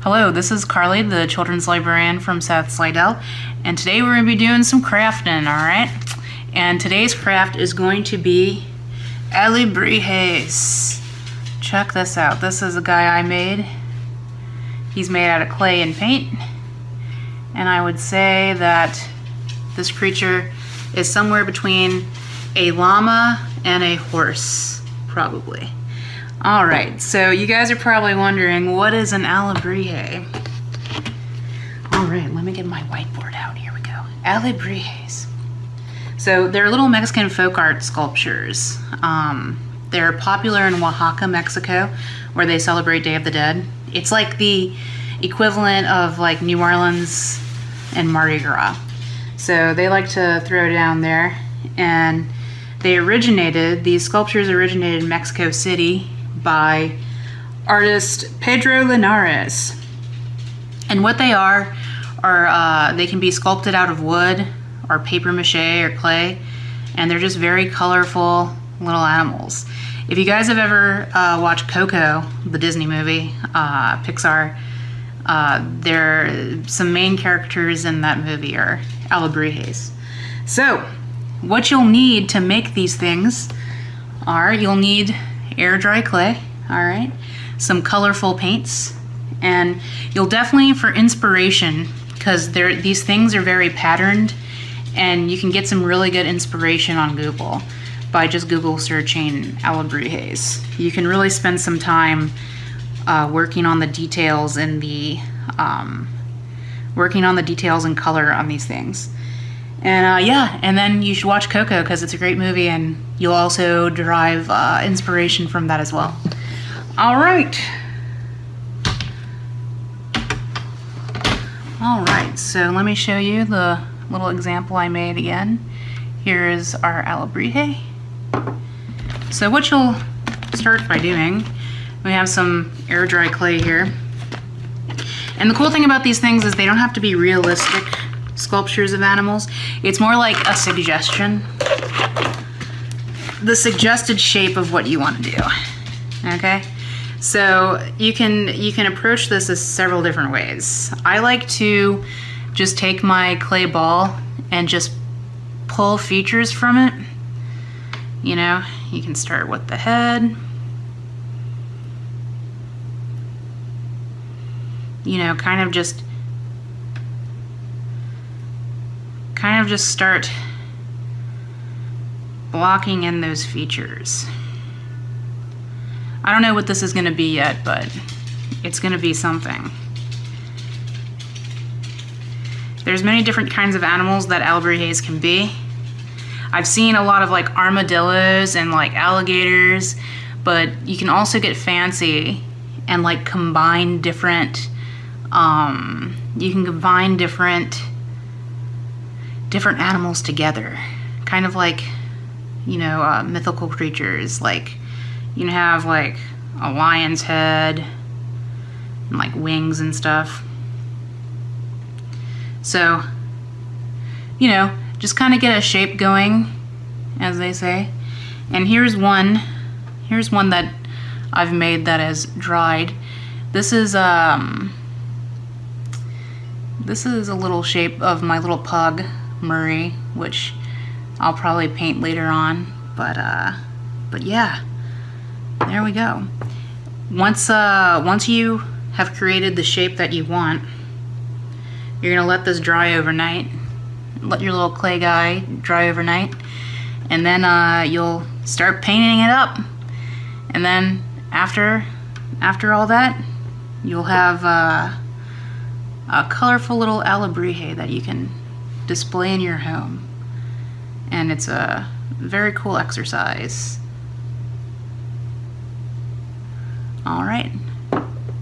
Hello, this is Carly, the children's librarian from South Slidell, and today we're going to be doing some crafting, alright? And today's craft is going to be Alebrijes. Check this out. This is a guy I made. He's made out of clay and paint, and I would say that this creature is somewhere between a llama and a horse, probably. Alright, so you guys are probably wondering, what is an alebrije? Alright, let me get my whiteboard out. Here we go. Alebrijes. So they're little Mexican folk art sculptures. They're popular in Oaxaca, Mexico, where they celebrate Day of the Dead. It's like the equivalent of like New Orleans and Mardi Gras. So they like to throw down there, and these sculptures originated in Mexico City by artist Pedro Linares. And what they are they can be sculpted out of wood or paper mache or clay, and they're just very colorful little animals. If you guys have ever watched Coco, the Disney movie, Pixar, some main characters in that movie are alebrijes. So what you'll need to make these things you'll need air dry clay, alright, some colorful paints, and you'll definitely, for inspiration, because these things are very patterned, and you can get some really good inspiration on Google by just Google searching alebrijes. You can really spend some time working on the details and and color on these things. And yeah, and then you should watch Coco because it's a great movie, and you'll also derive inspiration from that as well. All right. All right, so let me show you the little example I made again. Here is our alebrije. So what you'll start by doing, we have some air dry clay here. And the cool thing about these things is they don't have to be realistic sculptures of animals. It's more like a suggestion. The suggested shape of what you want to do. Okay? So you can approach this as several different ways. I like to just take my clay ball and just pull features from it. You know, you can start with the head. You know, kind of just start blocking in those features. I don't know what this is going to be yet, but it's going to be something. There's many different kinds of animals that alebrijes can be. I've seen a lot of like armadillos and like alligators, but you can also get fancy and like combine different different animals together, kind of like, you know, mythical creatures. Like you can have like a lion's head and like wings and stuff. So, you know, just kind of get a shape going, as they say. And here's one that I've made that is dried. This is a little shape of my little pug, Murray, which I'll probably paint later on. But yeah, there we go. Once you have created the shape that you want, you're gonna let this dry overnight. Let your little clay guy dry overnight, and then you'll start painting it up. And then after all that, you'll have a colorful little alebrije that you can display in your home. And it's a very cool exercise. All right,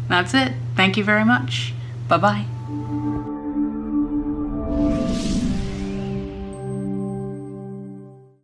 that's it. Thank you very much. Bye-bye.